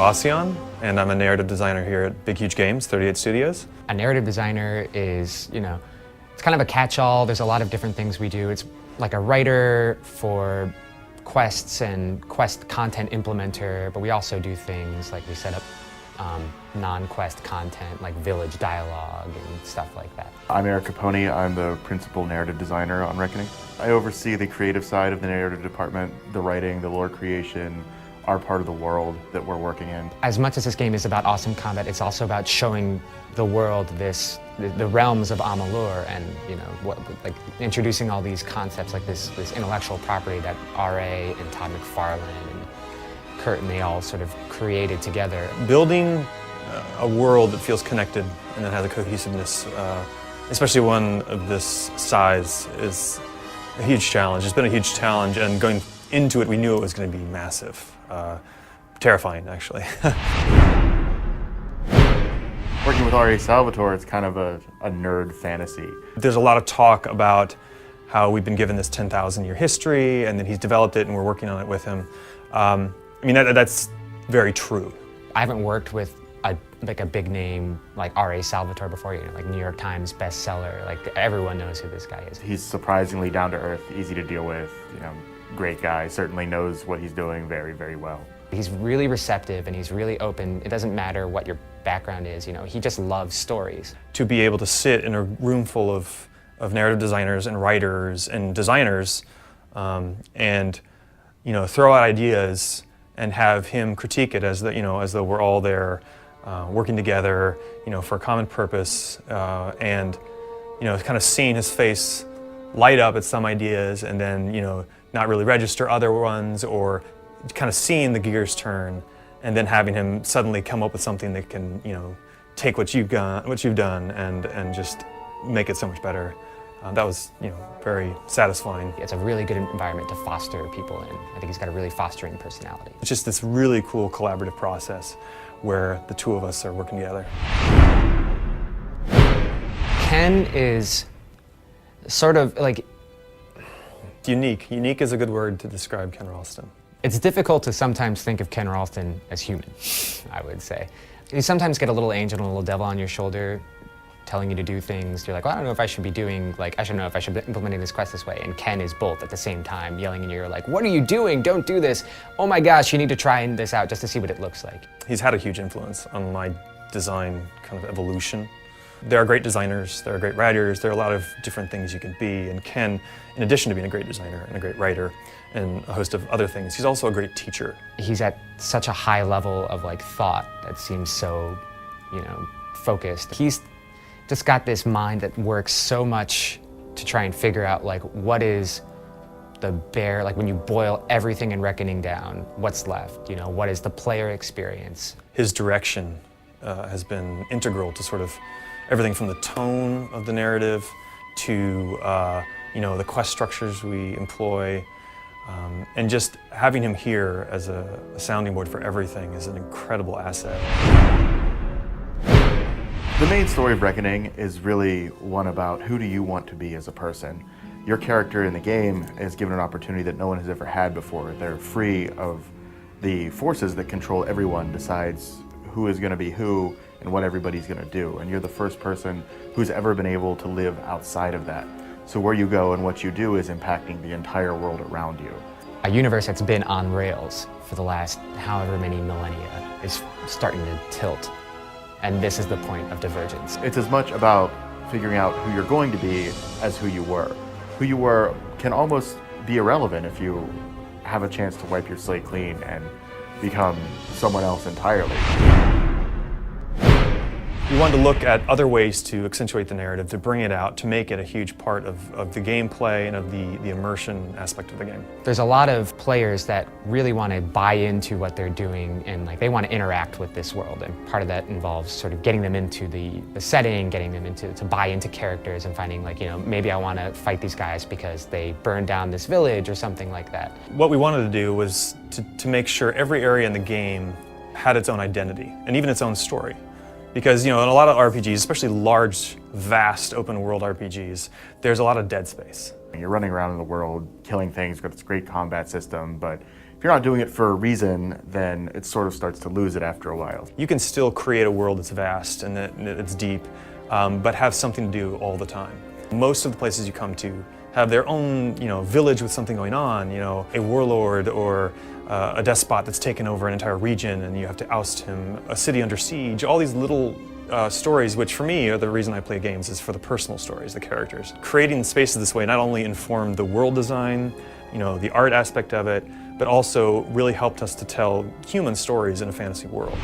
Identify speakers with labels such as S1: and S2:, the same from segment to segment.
S1: Ocean, and I'm a narrative designer here at Big Huge Games, 38 Studios.
S2: A narrative designer is, it's kind of a catch-all. There's a lot of different things we do. It's like a writer for quests and quest content implementer, but we also do things like we set up non-quest content like village dialogue and stuff like that.
S3: I'm Eric Capone. I'm the principal narrative designer on Reckoning. I oversee the creative side of the narrative department, the writing, the lore creation, our part of the world that we're working in.
S2: As much as this game is about awesome combat, it's also about showing the world the realms of Amalur, and like introducing all these concepts like this intellectual property that R.A. and Todd McFarlane and Kurt and they all sort of created together.
S1: Building a world that feels connected and that has a cohesiveness, especially one of this size, is a huge challenge. It's been a huge challenge, and going into it, we knew it was going to be massive. Terrifying, actually.
S3: Working with R.A. Salvatore, it's kind of a nerd fantasy.
S1: There's a lot of talk about how we've been given this 10,000-year history, and that he's developed it, and we're working on it with him. I mean, that's very true.
S2: I haven't worked with a big name like R.A. Salvatore before, like New York Times bestseller. Like everyone knows who this guy is.
S3: He's surprisingly down to earth, easy to deal with. Great guy. Certainly knows what he's doing very, very well.
S2: He's really receptive and he's really open. It doesn't matter what your background is. He just loves stories.
S1: To be able to sit in a room full of narrative designers and writers and designers, and throw out ideas and have him critique it as though we're all there working together, for a common purpose, and kind of seeing his face light up at some ideas and then not really register other ones, or kind of seeing the gears turn and then having him suddenly come up with something that can take what you've done and just make it so much better. That was very satisfying.
S2: It's a really good environment to foster people in. I think he's got a really fostering personality.
S1: It's just this really cool collaborative process where the two of us are working together.
S2: Ken is sort of like...
S1: Unique. Unique is a good word to describe Ken Ralston.
S2: It's difficult to sometimes think of Ken Ralston as human, I would say. You sometimes get a little angel and a little devil on your shoulder telling you to do things. You're like, well, I don't know if I should be doing, I should know if I should be implementing this quest this way. And Ken is both at the same time, yelling in your ear like, what are you doing? Don't do this. Oh my gosh, you need to try this out just to see what it looks like.
S1: He's had a huge influence on my design kind of evolution. There are great designers, there are great writers, there are a lot of different things you can be. And Ken, in addition to being a great designer and a great writer and a host of other things, he's also a great teacher.
S2: He's at such a high level of thought that seems so, focused. He's just got this mind that works so much to try and figure out what is the bare, when you boil everything in Reckoning down, what's left, what is the player experience?
S1: His direction has been integral to sort of everything from the tone of the narrative to the quest structures we employ, and just having him here as a sounding board for everything is an incredible asset.
S3: The main story of Reckoning is really one about who do you want to be as a person. Your character in the game is given an opportunity that no one has ever had before. They're free of the forces that control everyone, decides who is going to be who and what everybody's going to do. And you're the first person who's ever been able to live outside of that. So where you go and what you do is impacting the entire world around you.
S2: A universe that's been on rails for the last however many millennia is starting to tilt. And this is the point of divergence.
S3: It's as much about figuring out who you're going to be as who you were. Who you were can almost be irrelevant if you have a chance to wipe your slate clean and become someone else entirely.
S1: We wanted to look at other ways to accentuate the narrative, to bring it out, to make it a huge part of the gameplay and of the immersion aspect of the game.
S2: There's a lot of players that really want to buy into what they're doing and they want to interact with this world, and part of that involves sort of getting them into the setting, getting them to buy into characters and finding maybe I want to fight these guys because they burned down this village or something like that.
S1: What we wanted to do was to make sure every area in the game had its own identity and even its own story. Because in a lot of RPGs, especially large, vast, open world RPGs, there's a lot of dead space.
S3: You're running around in the world, killing things, got this great combat system, but if you're not doing it for a reason, then it sort of starts to lose it after a while.
S1: You can still create a world that's vast and that it's deep, but have something to do all the time. Most of the places you come to have their own, village with something going on, a warlord or a despot that's taken over an entire region and you have to oust him, a city under siege, all these little stories, which for me are the reason I play games, is for the personal stories, the characters. Creating spaces this way not only informed the world design, the art aspect of it, but also really helped us to tell human stories in a fantasy world.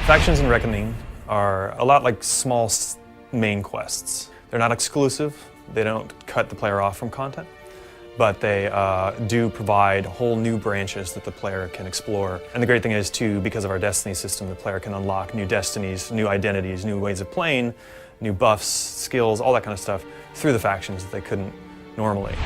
S1: Factions and Reckoning are a lot like small main quests. They're not exclusive, they don't cut the player off from content, but they do provide whole new branches that the player can explore. And the great thing is too, because of our destiny system, the player can unlock new destinies, new identities, new ways of playing, new buffs, skills, all that kind of stuff through the factions that they couldn't normally.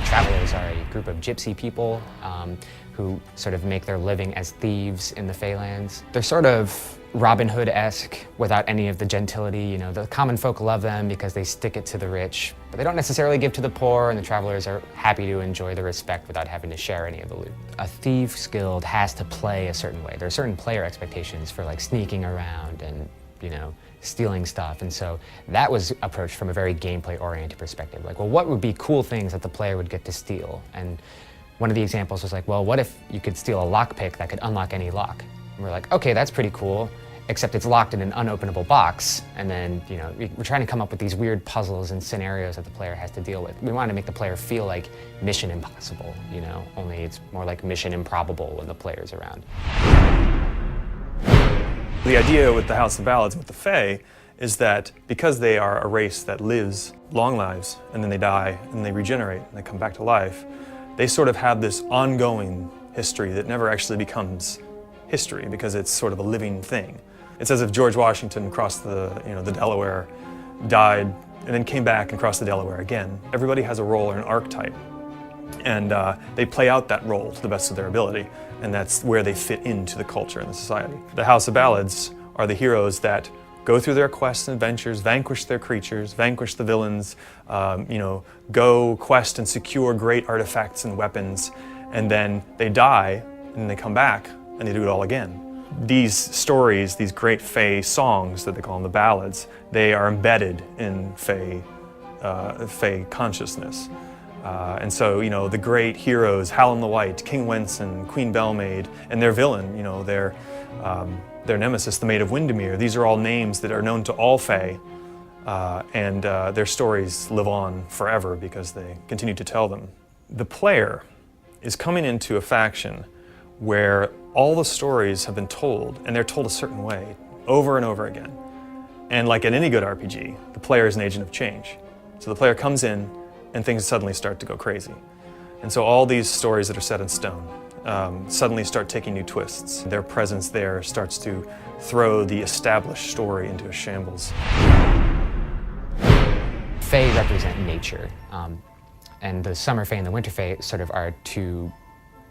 S2: Travelers are a group of gypsy people who sort of make their living as thieves in the Feylands. They're sort of Robin Hood-esque without any of the gentility. The common folk love them because they stick it to the rich, but they don't necessarily give to the poor, and the travelers are happy to enjoy the respect without having to share any of the loot. A Thieves Guild has to play a certain way. There are certain player expectations for like sneaking around and stealing stuff, and so that was approached from a very gameplay-oriented perspective. Like, well, what would be cool things that the player would get to steal? And one of the examples was like, well, what if you could steal a lockpick that could unlock any lock? And we're like, okay, that's pretty cool, except it's locked in an unopenable box, and then, we're trying to come up with these weird puzzles and scenarios that the player has to deal with. We wanted to make the player feel like Mission Impossible, only it's more like Mission Improbable when the player's around.
S1: The idea with the House of Ballads, with the Fae, is that because they are a race that lives long lives, and then they die, and they regenerate, and they come back to life, they sort of have this ongoing history that never actually becomes history because it's sort of a living thing. It's as if George Washington crossed the Delaware, died, and then came back and crossed the Delaware again. Everybody has a role or an archetype, and they play out that role to the best of their ability, and that's where they fit into the culture and the society. The House of Ballads are the heroes that go through their quests and adventures, vanquish their creatures, vanquish the villains, go quest and secure great artifacts and weapons, and then they die, and then they come back, and they do it all again. These stories, these great Fae songs that they call them the ballads, they are embedded in Fae consciousness. And so, the great heroes, Hallam the White, King Wenson, Queen Belmaid, and their villain, their nemesis, the Maid of Windermere, these are all names that are known to all Fae, and their stories live on forever because they continue to tell them. The player is coming into a faction where all the stories have been told, and they're told a certain way, over and over again. And like in any good RPG, the player is an agent of change. So the player comes in, and things suddenly start to go crazy. And so all these stories that are set in stone suddenly start taking new twists. Their presence there starts to throw the established story into a shambles.
S2: Fae represent nature, and the Summer Fae and the Winter Fae sort of are two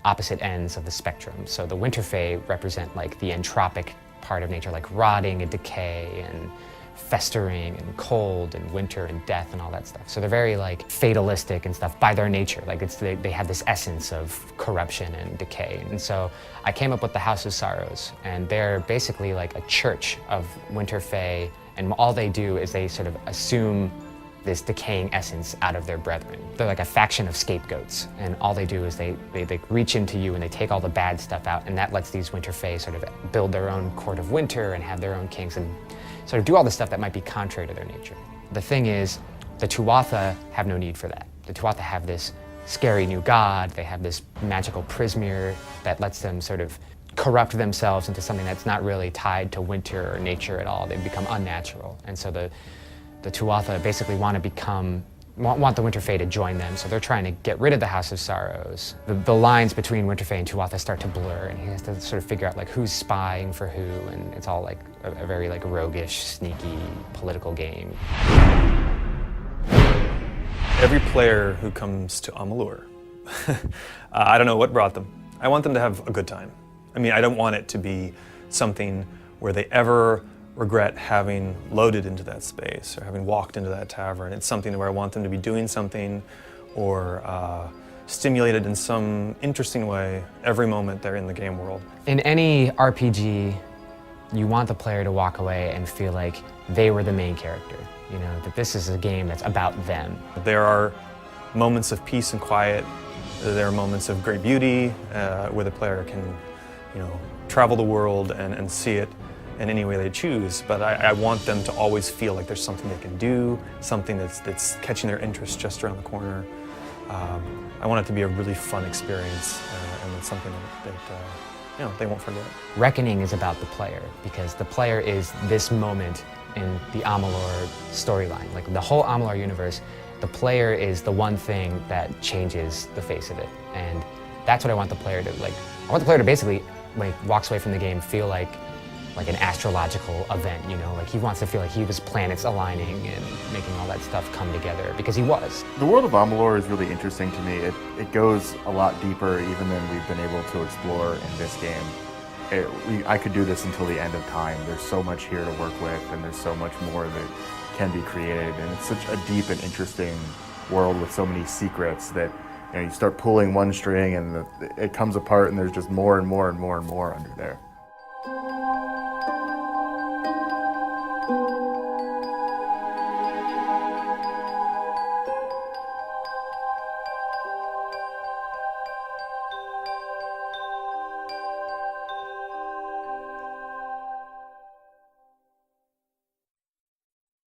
S2: opposite ends of the spectrum. So the Winter Fae represent like the entropic part of nature, like rotting and decay and festering and cold and winter and death and all that stuff. So they're very like fatalistic and stuff by their nature. Like they have this essence of corruption and decay. And so I came up with the House of Sorrows, and they're basically like a church of Winter Fae, and all they do is they sort of assume this decaying essence out of their brethren. They're like a faction of scapegoats, and all they do is they reach into you and they take all the bad stuff out, and that lets these Winter Fae sort of build their own court of winter and have their own kings and sort of do all the stuff that might be contrary to their nature. The thing is, the Tuatha have no need for that. The Tuatha have this scary new god, they have this magical prismere that lets them sort of corrupt themselves into something that's not really tied to winter or nature at all. They become unnatural. And so the Tuatha basically want the Winter Fae to join them, so they're trying to get rid of the House of Sorrows. The lines between Winter Fae and Tuatha start to blur, and he has to sort of figure out like who's spying for who, and it's all like a very like roguish, sneaky political game.
S1: Every player who comes to Amalur, I don't know what brought them. I want them to have a good time. I mean, I don't want it to be something where they ever regret having loaded into that space or having walked into that tavern. It's something where I want them to be doing something or stimulated in some interesting way every moment they're in the game world.
S2: In any RPG, you want the player to walk away and feel like they were the main character. You know, that this is a game that's about them.
S1: There are moments of peace and quiet. There are moments of great beauty where the player can, you know, travel the world and see it in any way they choose. But I want them to always feel like there's something they can do, something that's catching their interest just around the corner. I want it to be a really fun experience, and it's something that you know, they won't forget.
S2: Reckoning is about the player, because the player is this moment in the Amalur storyline. Like the whole Amalur universe, the player is the one thing that changes the face of it. And that's what I want the player to, like, I want the player to basically, when he walks away from the game, feel like an astrological event, you know? Like he wants to feel like he was planets aligning and making all that stuff come together, because he was.
S3: The world of Amalur is really interesting to me. It goes a lot deeper even than we've been able to explore in this game. I could do this until the end of time. There's so much here to work with, and there's so much more that can be created. And it's such a deep and interesting world with so many secrets that, you know, you start pulling one string and it comes apart, and there's just more and more and more and more under there.